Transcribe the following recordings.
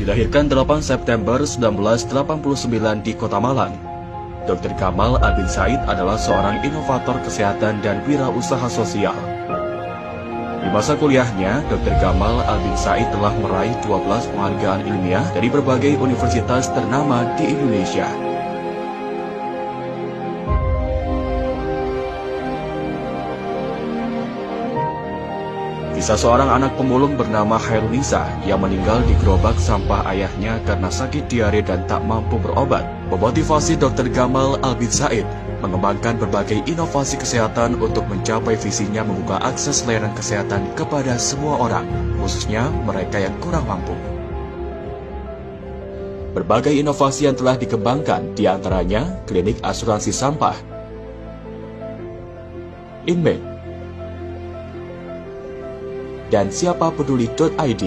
Dilahirkan 8 September 1989 di Kota Malang, Dr. Gamal Albin Said adalah seorang inovator kesehatan dan wirausaha sosial. Di masa kuliahnya, Dr. Gamal Albin Said telah meraih 12 penghargaan ilmiah dari berbagai universitas ternama di Indonesia. Kisah seorang anak pemulung bernama Khairunisa yang meninggal di gerobak sampah ayahnya karena sakit diare dan tak mampu berobat memotivasi Dr. Gamal Albin Said mengembangkan berbagai inovasi kesehatan untuk mencapai visinya membuka akses layanan kesehatan kepada semua orang, khususnya mereka yang kurang mampu. Berbagai inovasi yang telah dikembangkan, diantaranya klinik asuransi sampah, Inmed, dan siapapeduli.id.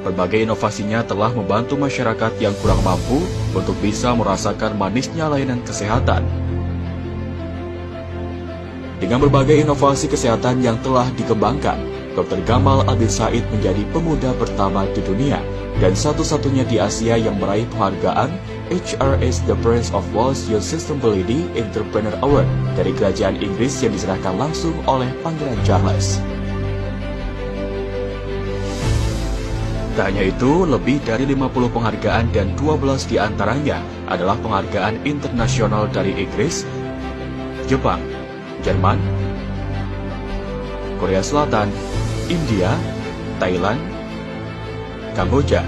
Berbagai inovasinya telah membantu masyarakat yang kurang mampu untuk bisa merasakan manisnya layanan kesehatan. Dengan berbagai inovasi kesehatan yang telah dikembangkan, Dr. Gamal Albin Said menjadi pemuda pertama di dunia dan satu-satunya di Asia yang meraih penghargaan HRS The Prince of Wales Youth Sustainability Entrepreneur Award dari Kerajaan Inggris yang diserahkan langsung oleh Pangeran Charles. Tak hanya itu, lebih dari 50 penghargaan dan 12 diantaranya adalah penghargaan internasional dari Inggris, Jepang, Jerman, Korea Selatan, India, Thailand, Kamboja,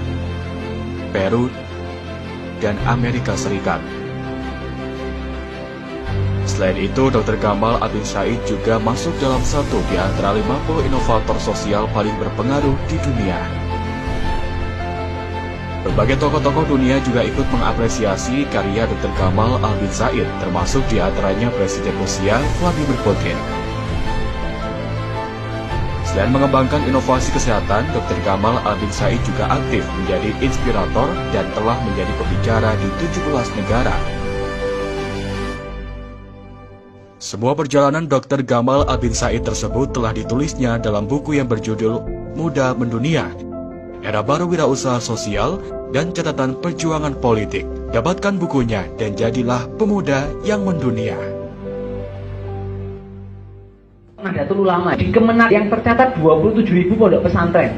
Peru, dan Amerika Serikat. Selain itu, Dr. Gamal Albin Said juga masuk dalam satu di antara 50 inovator sosial paling berpengaruh di dunia. Berbagai tokoh-tokoh dunia juga ikut mengapresiasi karya Dr. Gamal Albin Said, termasuk di antaranya Presiden Rusia Vladimir Putin. Selain mengembangkan inovasi kesehatan, Dr. Gamal Albin Said juga aktif menjadi inspirator dan telah menjadi pembicara di 17 negara. Sebuah perjalanan Dr. Gamal Albin Said tersebut telah ditulisnya dalam buku yang berjudul Muda Mendunia, Era Baru Wirausaha Sosial dan Catatan Perjuangan Politik. Dapatkan bukunya dan jadilah pemuda yang mendunia. Nahdlatul Ulama di Kemenak yang tercatat 27.000 pondok pesantren.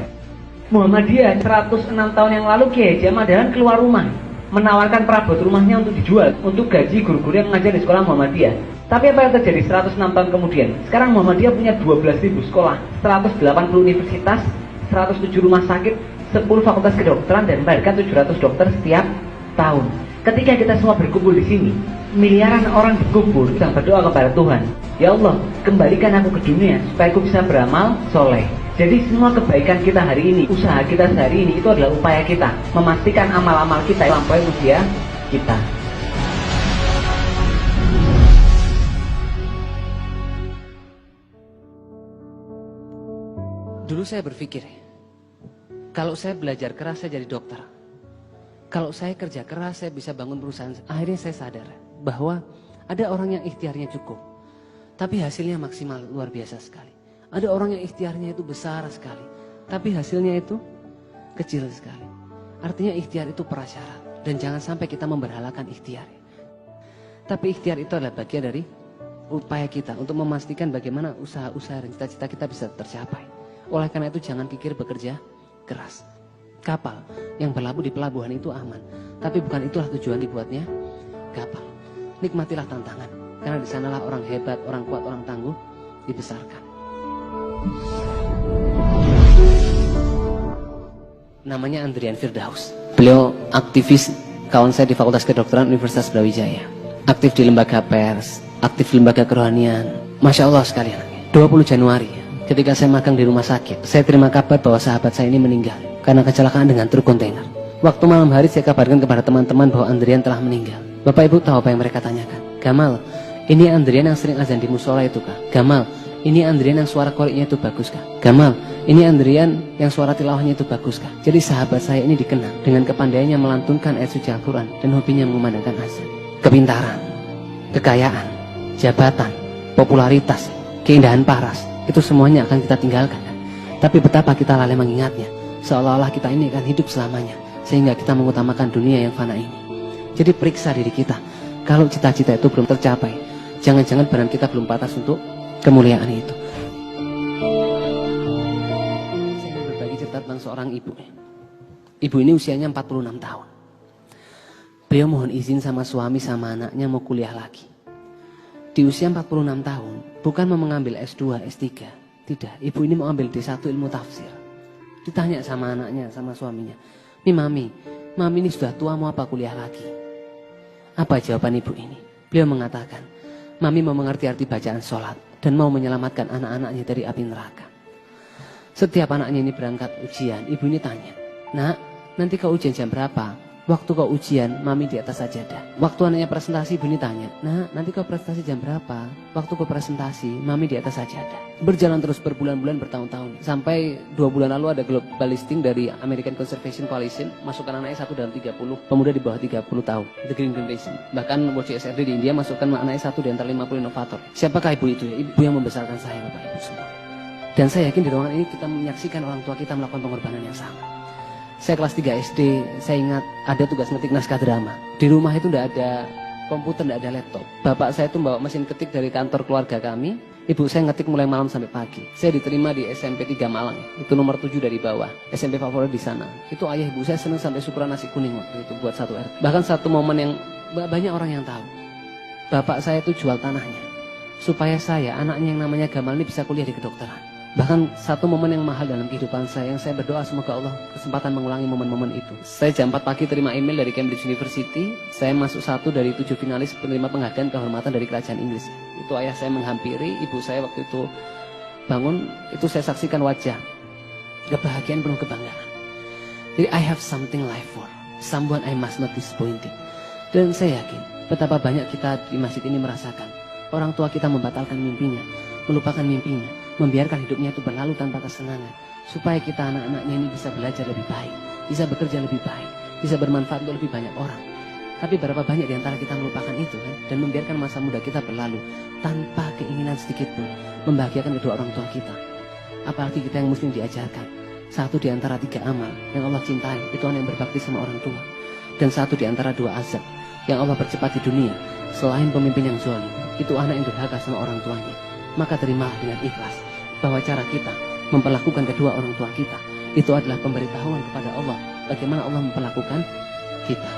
Muhammadiyah 106 tahun yang lalu Kiai Haji Ahmad Dahlan keluar rumah menawarkan perabot rumahnya untuk dijual untuk gaji guru-guru yang mengajar di sekolah Muhammadiyah. Tapi apa yang terjadi 106 tahun kemudian? Sekarang Muhammadiyah punya 12.000 sekolah, 180 universitas, 107 rumah sakit, 10 fakultas kedokteran dan melahirkan 700 dokter setiap tahun. Ketika kita semua berkumpul di sini, miliaran orang berkumpul dan berdoa kepada Tuhan, ya Allah, kembalikan aku ke dunia supaya aku bisa beramal soleh. Jadi semua kebaikan kita hari ini, usaha kita sehari ini, itu adalah upaya kita memastikan amal-amal kita melampaui usia kita. Dulu saya berpikir, kalau saya belajar keras saya jadi dokter. Kalau saya kerja keras saya bisa bangun perusahaan. Akhirnya saya sadar bahwa ada orang yang ikhtiarnya cukup, tapi hasilnya maksimal luar biasa sekali. Ada orang yang ikhtiarnya itu besar sekali, tapi hasilnya itu kecil sekali. Artinya ikhtiar itu prasyarat dan jangan sampai kita memberhalakan ikhtiar. Tapi ikhtiar itu adalah bagian dari upaya kita untuk memastikan bagaimana usaha-usaha dan cita-cita kita bisa tercapai. Oleh karena itu jangan pikir bekerja keras. Kapal yang berlabuh di pelabuhan itu aman, tapi bukan itulah tujuan dibuatnya kapal. Nikmatilah tantangan, karena di sanalah orang hebat, orang kuat, orang tangguh dibesarkan. Namanya Andrian Firdaus. Beliau aktivis, kawan saya di Fakultas Kedokteran Universitas Brawijaya. Aktif di lembaga pers, aktif di lembaga kerohanian. Masya Allah sekalian. 20 Januari, ketika saya magang di rumah sakit, saya terima kabar bahwa sahabat saya ini meninggal karena kecelakaan dengan truk kontainer. Waktu malam hari saya kabarkan kepada teman-teman bahwa Andrian telah meninggal. Bapak Ibu tahu apa yang mereka tanyakan? Gamal, ini Andrian yang sering azan di musola itu kah? Gamal, ini Andrian yang suara koriknya itu bagus kah? Gamal, ini Andrian yang suara tilawahnya itu bagus kah? Jadi sahabat saya ini dikenal dengan kepandaiannya melantunkan ayat suci Al-Quran dan hobinya mengumandangkan azan. Kepintaran, kekayaan, jabatan, popularitas, keindahan paras, itu semuanya akan kita tinggalkan. Tapi betapa kita lalai mengingatnya seolah-olah kita ini akan hidup selamanya, sehingga kita mengutamakan dunia yang fana ini. Jadi periksa diri kita, kalau cita-cita itu belum tercapai, jangan-jangan badan kita belum pantas untuk kemuliaan itu. Saya ingin berbagi cerita tentang seorang ibu. Ibu ini usianya 46 tahun. Beliau mohon izin sama suami sama anaknya mau kuliah lagi. Di usia 46 tahun, bukan mau mengambil S2, S3. Tidak, ibu ini mau ambil D1 ilmu tafsir. Ditanya sama anaknya, sama suaminya, Mami ini sudah tua, mau apa kuliah lagi? Apa jawaban ibu ini? Beliau mengatakan, Mami mau mengerti arti bacaan sholat dan mau menyelamatkan anak-anaknya dari api neraka. Setiap anaknya ini berangkat ujian, ibu ini tanya, Nak, nanti kau ujian jam berapa? Waktu kau ujian, Mami di atas sajadah. Waktu anaknya presentasi, ibu ini tanya, Nak, nanti kau presentasi jam berapa? Waktu kau presentasi, Mami di atas sajadah. Berjalan terus berbulan-bulan, bertahun-tahun. Sampai 2 bulan lalu ada global listing dari American Conservation Coalition, masukkan anaknya 1 dalam 30 pemuda di bawah 30 tahun, The Green Generation. Bahkan World CSRD di India masukkan anaknya 1 di antara 50 inovator. Siapakah ibu itu? Ibu yang membesarkan saya, Bapak Ibu semua. Dan saya yakin di ruangan ini kita menyaksikan orang tua kita melakukan pengorbanan yang sama. Saya kelas 3 SD, saya ingat ada tugas ngetik naskah drama. Di rumah itu tidak ada komputer, tidak ada laptop. Bapak saya itu bawa mesin ketik dari kantor keluarga kami. Ibu saya ngetik mulai malam sampai pagi. Saya diterima di SMP 3 Malang, itu nomor 7 dari bawah. SMP favorit di sana. Itu ayah ibu saya senang sampai syukuran nasi kuning waktu itu buat 1 RT. Bahkan satu momen yang banyak orang yang tahu. Bapak saya itu jual tanahnya supaya saya, anaknya yang namanya Gamal ini bisa kuliah di kedokteran. Bahkan satu momen yang mahal dalam kehidupan saya, yang saya berdoa semoga Allah kesempatan mengulangi momen-momen itu. Saya jam 4 pagi terima email dari Cambridge University. Saya masuk 1 dari 7 finalis penerima penghargaan kehormatan dari kerajaan Inggris. Itu ayah saya menghampiri, ibu saya waktu itu bangun, itu saya saksikan wajah kebahagiaan penuh kebanggaan. Jadi I have something life for, someone I must not disappointing. Dan saya yakin betapa banyak kita di masjid ini merasakan orang tua kita membatalkan mimpinya, melupakan mimpinya, membiarkan hidupnya itu berlalu tanpa kesenangan, supaya kita anak-anaknya ini bisa belajar lebih baik, bisa bekerja lebih baik, bisa bermanfaat untuk lebih banyak orang. Tapi berapa banyak di antara kita melupakan itu kan, dan membiarkan masa muda kita berlalu tanpa keinginan sedikit pun membahagiakan kedua orang tua kita. Apalagi kita yang muslim diajarkan 1 di antara 3 amal yang Allah cintai itu anak yang berbakti sama orang tua, dan 1 di antara 2 azab yang Allah percepat di dunia selain pemimpin yang zalim itu anak yang durhaka sama orang tuanya. Maka terimalah dengan ikhlas bahwa cara kita memperlakukan kedua orang tua kita itu adalah pemberitahuan kepada Allah bagaimana Allah memperlakukan kita.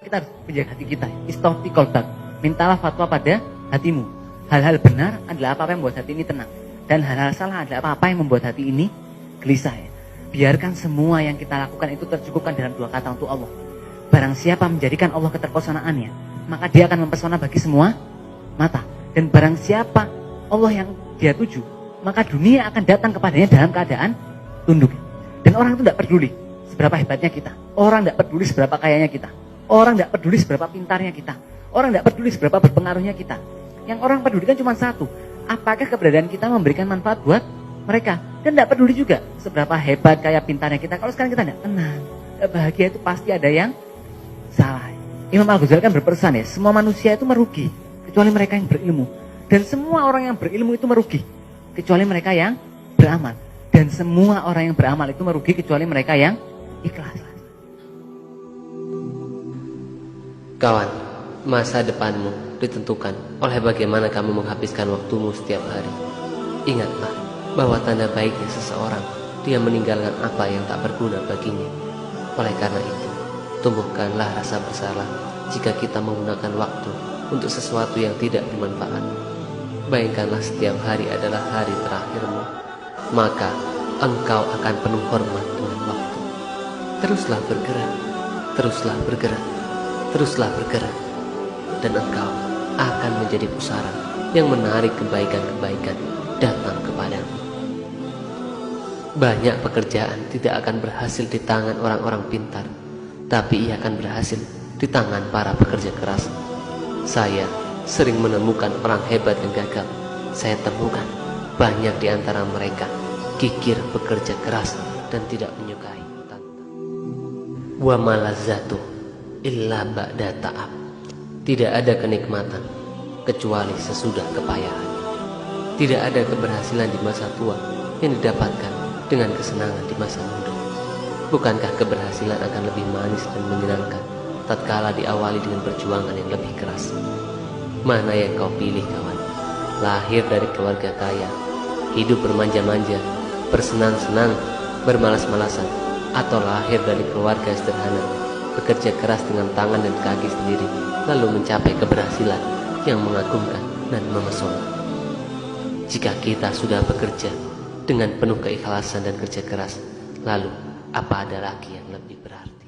Kita harus menjaga hati kita. Istofti kolbak, mintalah fatwa pada hatimu. Hal-hal benar adalah apa yang membuat hati ini tenang, dan hal-hal salah adalah apa yang membuat hati ini gelisah. Biarkan semua yang kita lakukan itu tercukupkan dalam 2 kata untuk Allah. Barang siapa menjadikan Allah keterpesonaannya, maka dia akan mempesona bagi semua mata. Dan barang siapa Allah yang dia tuju, maka dunia akan datang kepadanya dalam keadaan tunduk. Dan orang itu tidak peduli seberapa hebatnya kita. Orang tidak peduli seberapa kayanya kita. Orang tidak peduli seberapa pintarnya kita. Orang tidak peduli seberapa berpengaruhnya kita. Yang orang pedulikan cuma 1. Apakah keberadaan kita memberikan manfaat buat mereka? Dan tidak peduli juga seberapa hebat kayak pintarnya kita. Kalau sekarang kita tidak tenang, tidak bahagia, itu pasti ada yang salah. Imam Al-Ghazali kan berpesan ya, semua manusia itu merugi kecuali mereka yang berilmu. Dan semua orang yang berilmu itu merugi kecuali mereka yang beramal. Dan semua orang yang beramal itu merugi kecuali mereka yang ikhlas. Kawan, masa depanmu ditentukan oleh bagaimana kamu menghabiskan waktumu setiap hari. Ingatlah bahwa tanda baiknya seseorang, dia meninggalkan apa yang tak berguna baginya. Oleh karena itu, tumbuhkanlah rasa bersalah jika kita menggunakan waktu untuk sesuatu yang tidak bermanfaat. Bayangkanlah setiap hari adalah hari terakhirmu, maka engkau akan penuh hormat dengan waktu. Teruslah bergerak, teruslah bergerak, teruslah bergerak, dan engkau akan menjadi pusara yang menarik kebaikan-kebaikan datang kepadamu. Banyak pekerjaan tidak akan berhasil di tangan orang-orang pintar, tapi ia akan berhasil di tangan para pekerja keras. Saya sering menemukan orang hebat yang gagal. Saya temukan banyak di antara mereka kikir bekerja keras dan tidak menyukai tantangan. Wa malazatu illa ba'da ta'ab. Tidak ada kenikmatan kecuali sesudah kepayahan. Tidak ada keberhasilan di masa tua yang didapatkan dengan kesenangan di masa muda. Bukankah keberhasilan akan lebih manis dan menyenangkan tatkala diawali dengan perjuangan yang lebih keras? Mana yang kau pilih, kawan? Lahir dari keluarga kaya, hidup bermanja-manja, bersenang-senang, bermalas-malasan, atau lahir dari keluarga sederhana, bekerja keras dengan tangan dan kaki sendiri, lalu mencapai keberhasilan yang mengagumkan dan memesona? Jika kita sudah bekerja dengan penuh keikhlasan dan kerja keras, lalu apa ada lagi yang lebih berarti?